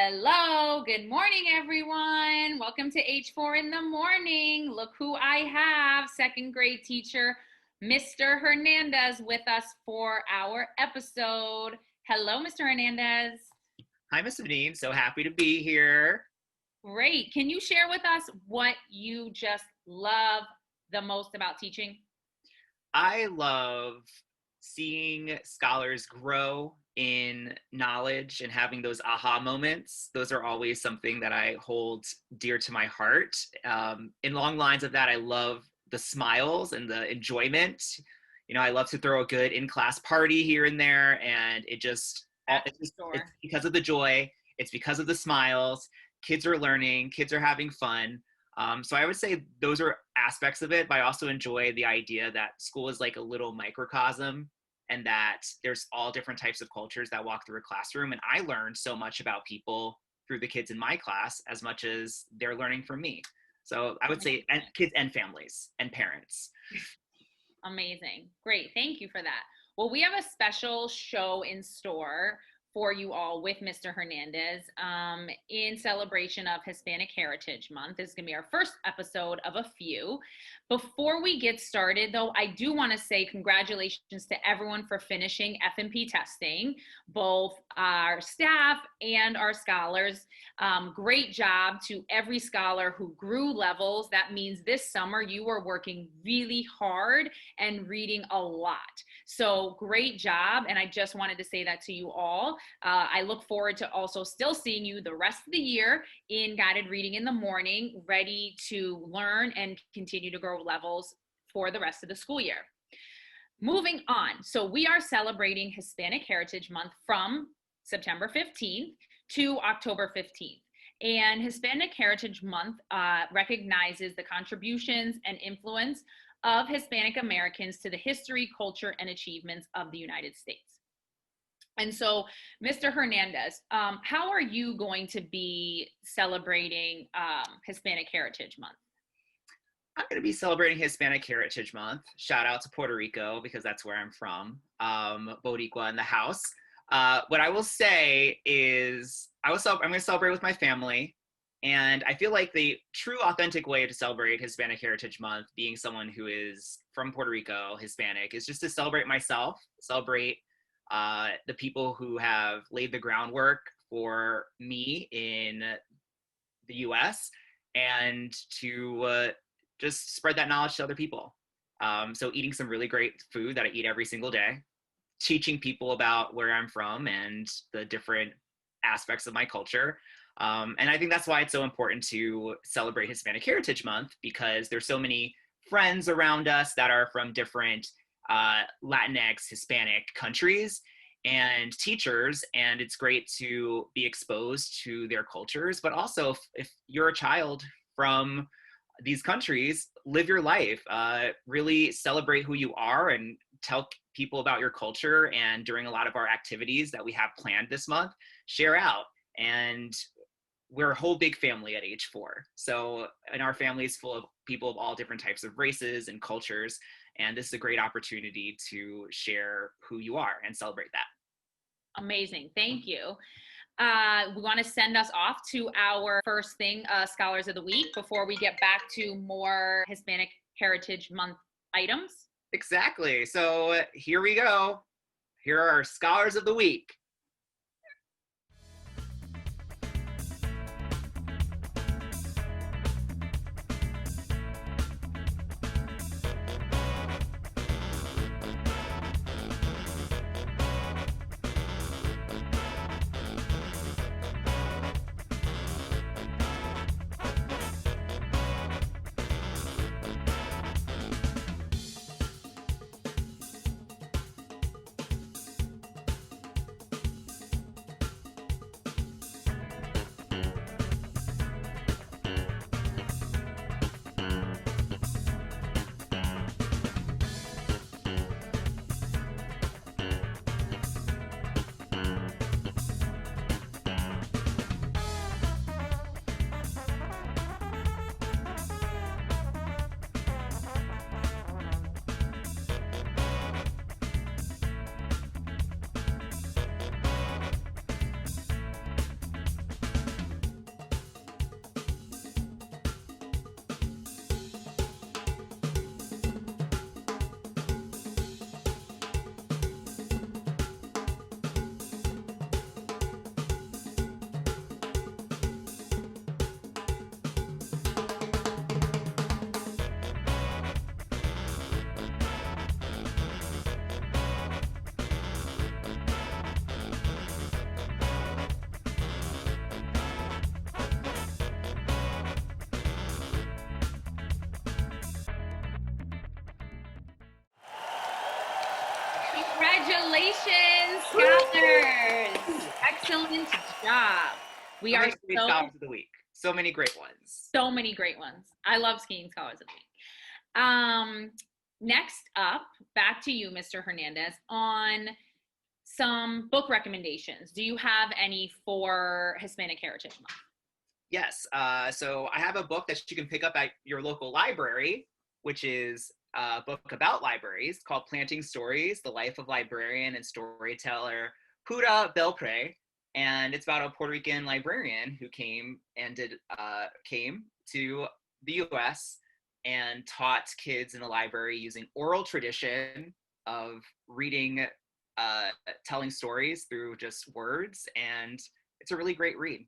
Hello, good morning, everyone. Welcome to H4 in the morning. Look who I have, second grade teacher, Mr. Hernandez, with us for our episode. Hello, Mr. Hernandez. Hi, Miss Vanin. So happy to be here. Great. Can you share with us what you just love the most about teaching? I love seeing scholars grow in knowledge and having those aha moments. Those are always something that I hold dear to my heart. In long lines of that, I love the smiles and the enjoyment. I love to throw a good in-class party here and there, and it's because of the joy. It's because of the smiles. Kids are learning. Kids are having fun. So I would say those are aspects of it, but I also enjoy the idea that school is like a little microcosm and that there's all different types of cultures that walk through a classroom. And I learned so much about people through the kids in my class as much as they're learning from me. So I would say kids and families and parents. Amazing. Great. Thank you for that. Well, we have a special show in store for you all with Mr. Hernandez in celebration of Hispanic Heritage Month. This is going to be our first episode of a few. Before we get started, though, I do want to say congratulations to everyone for finishing F&P testing, both our staff and our scholars. Great job to every scholar who grew levels. That means this summer you are working really hard and reading a lot. So great job. And I just wanted to say that to you all. I look forward to also still seeing you the rest of the year in guided reading in the morning, ready to learn and continue to grow levels for the rest of the school year. Moving on. So we are celebrating Hispanic Heritage Month from September 15th to October 15th. And Hispanic Heritage Month recognizes the contributions and influence of Hispanic Americans to the history, culture, and achievements of the United States. And so, Mr. Hernandez, how are you going to be celebrating Hispanic Heritage Month? I'm going to be celebrating Hispanic Heritage Month. Shout out to Puerto Rico because that's where I'm from. Boricua in the house. What I will say is I'm going to celebrate with my family. And I feel like the true authentic way to celebrate Hispanic Heritage Month, being someone who is from Puerto Rico, Hispanic, is just to celebrate myself, celebrate the people who have laid the groundwork for me in the US, and to just spread that knowledge to other people. So eating some really great food that I eat every single day, teaching people about where I'm from and the different aspects of my culture. And I think that's why it's so important to celebrate Hispanic Heritage Month, because there's so many friends around us that are from different Latinx, Hispanic countries and teachers, and it's great to be exposed to their cultures. But also, if you're a child from these countries, live your life, really celebrate who you are and tell people about your culture. And during a lot of our activities that we have planned this month, share out. And we're a whole big family at H4. So, and our family is full of people of all different types of races and cultures. And this is a great opportunity to share who you are and celebrate that. Amazing. Thank you. We want to send us off to our first thing, Scholars of the Week, before we get back to more Hispanic Heritage Month items. Exactly. So here we go. Here are our Scholars of the Week. Congratulations, scholars. Excellent job. We So are many great scholars of the week. So many great ones. so many great ones. I love skiing scholars of the week. Next up, back to you, Mr. Hernandez, on some book recommendations. Do you have any for Hispanic Heritage Month? Yes. So I have a book that you can pick up at your local library, which is a book about libraries called Planting Stories, The Life of Librarian and Storyteller Pura Belpre. And it's about a Puerto Rican librarian who came to the US and taught kids in the library using oral tradition of reading, telling stories through just words. And it's a really great read.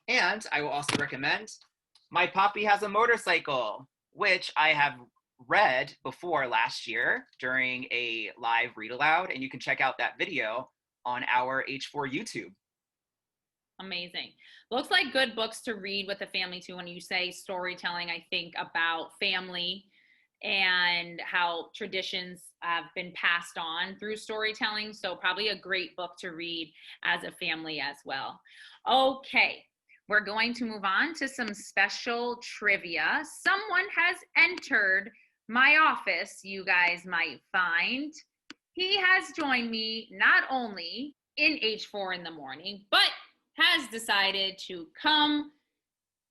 And I will also recommend My Poppy Has a Motorcycle, which I have read before last year during a live read aloud, and you can check out that video on our H4 YouTube. Amazing. Looks like good books to read with the family too. When you say storytelling, I think about family and how traditions have been passed on through storytelling. So probably a great book to read as a family as well. Okay, we're going to move on to some special trivia. Someone has entered my office, you guys might find. He has joined me not only in H4 in the morning, but has decided to come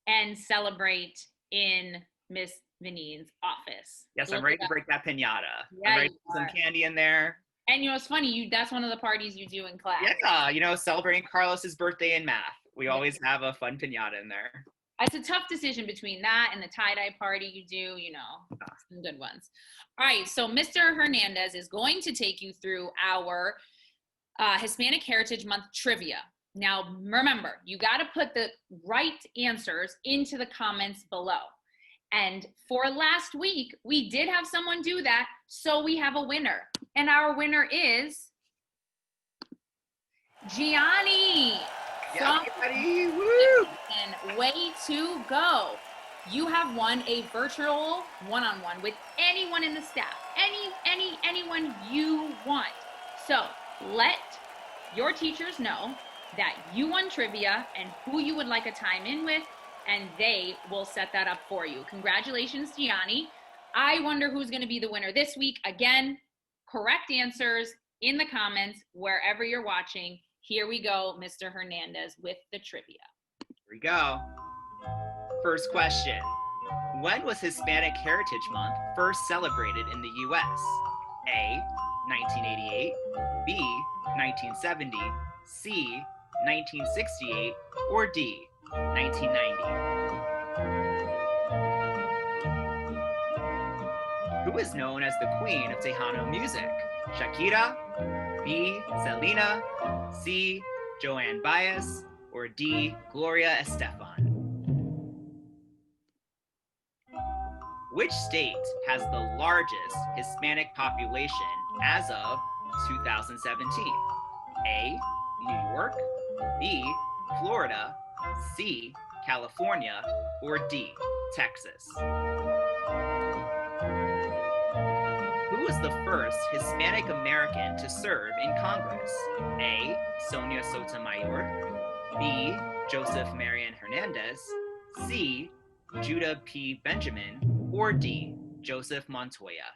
and celebrate in Miss Vanin's office. Yes, I'm ready to break that piñata. Yeah, I'm ready to put some candy in there. And you know, it's funny, that's one of the parties you do in class. Yeah, celebrating Carlos's birthday in math. We always have a fun piñata in there. It's a tough decision between that and the tie-dye party you do, some good ones. All right, so Mr. Hernandez is going to take you through our Hispanic Heritage Month trivia. Now, remember, you got to put the right answers into the comments below. And for last week, we did have someone do that, so we have a winner. And our winner is Gianni. Yeah, buddy. Woo! And way to go. You have won a virtual one-on-one with anyone in the staff. Anyone you want. So let your teachers know that you won trivia and who you would like a time in with, and they will set that up for you. Congratulations, Gianni. I wonder who's going to be the winner this week. Again, correct answers in the comments wherever you're watching. Here we go, Mr. Hernandez, with the trivia. Here we go. First question. When was Hispanic Heritage Month first celebrated in the U.S.? A, 1988, B, 1970, C, 1968, or D, 1990? Who is known as the queen of Tejano music? Shakira, B, Selena, C, Joanne Baez, or D, Gloria Estefan? Which state has the largest Hispanic population as of 2017? A, New York, B, Florida, C, California, or D, Texas? Who was the first Hispanic American to serve in Congress? A, Sonia Sotomayor, B, Joseph Marion Hernandez, C, Judah P. Benjamin, or D, Joseph Montoya?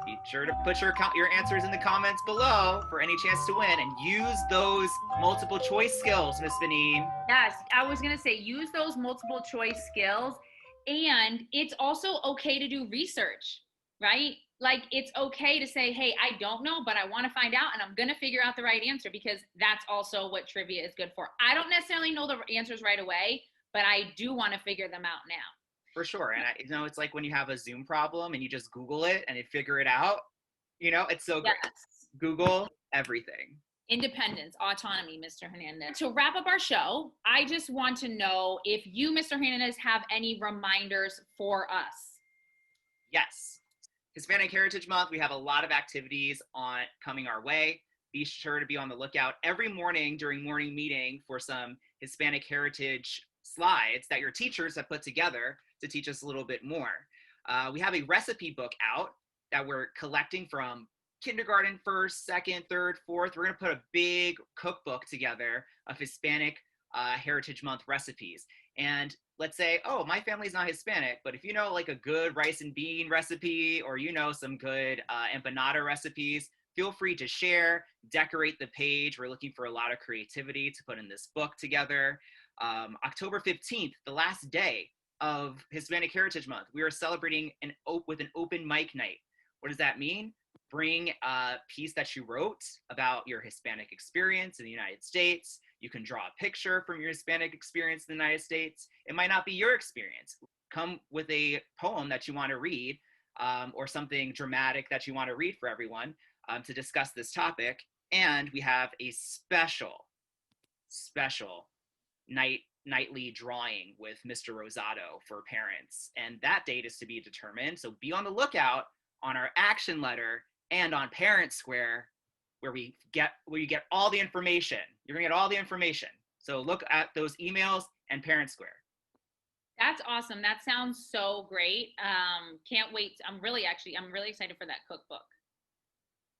Be sure to put your answers in the comments below for any chance to win, and use those multiple choice skills, Miss Vanin. Yes, I was going to say use those multiple choice skills, and it's also okay to do research, right? Like, it's okay to say, hey, I don't know, but I want to find out, and I'm going to figure out the right answer, because that's also what trivia is good for. I don't necessarily know the answers right away, but I do want to figure them out now. For sure. And it's like when you have a Zoom problem and you just Google it and you figure it out, it's so great. Yes. Google everything. Independence, autonomy, Mr. Hernandez. To wrap up our show, I just want to know if you, Mr. Hernandez, have any reminders for us. Yes. Hispanic Heritage Month, we have a lot of activities coming our way. Be sure to be on the lookout every morning during morning meeting for some Hispanic Heritage slides that your teachers have put together to teach us a little bit more. We have a recipe book out that we're collecting from kindergarten, first, second, third, fourth. We're going to put a big cookbook together of Hispanic Heritage Month recipes. And let's say, oh, my family's not Hispanic, but if you know like a good rice and bean recipe, or you know some good empanada recipes, feel free to share, decorate the page. We're looking for a lot of creativity to put in this book together. October 15th, the last day of Hispanic Heritage Month, we are celebrating with an open mic night. What does that mean? Bring a piece that you wrote about your Hispanic experience in the United States. You can draw a picture from your Hispanic experience in the United States. It might not be your experience. Come with a poem that you want to read, or something dramatic that you want to read for everyone, to discuss this topic. And we have a special nightly drawing with Mr. Rosado for parents. And that date is to be determined. So be on the lookout on our action letter and on Parent Square, where you get all the information. You're gonna get all the information. So look at those emails and Parent Square. That's awesome. That sounds so great. Can't wait. I'm really excited for that cookbook.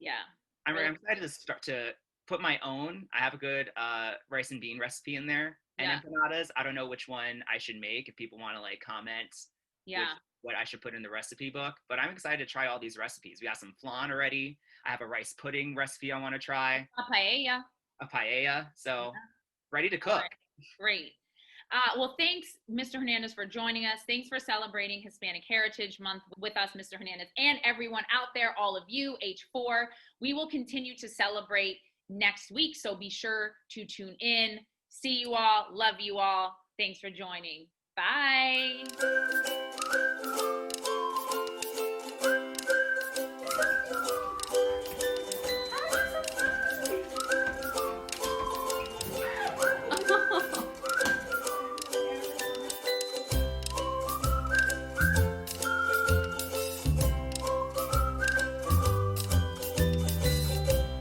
Yeah. I'm excited to start to put my own. I have a good rice and bean recipe in there, and empanadas. I don't know which one I should make. If people want to like comment, what I should put in the recipe book. But I'm excited to try all these recipes. We got some flan already. I have a rice pudding recipe I want to try. A paella. So ready to cook. Right. Great. Well, thanks, Mr. Hernandez, for joining us. Thanks for celebrating Hispanic Heritage Month with us, Mr. Hernandez, and everyone out there, all of you, H4. We will continue to celebrate next week, so be sure to tune in. See you all. Love you all. Thanks for joining. Bye.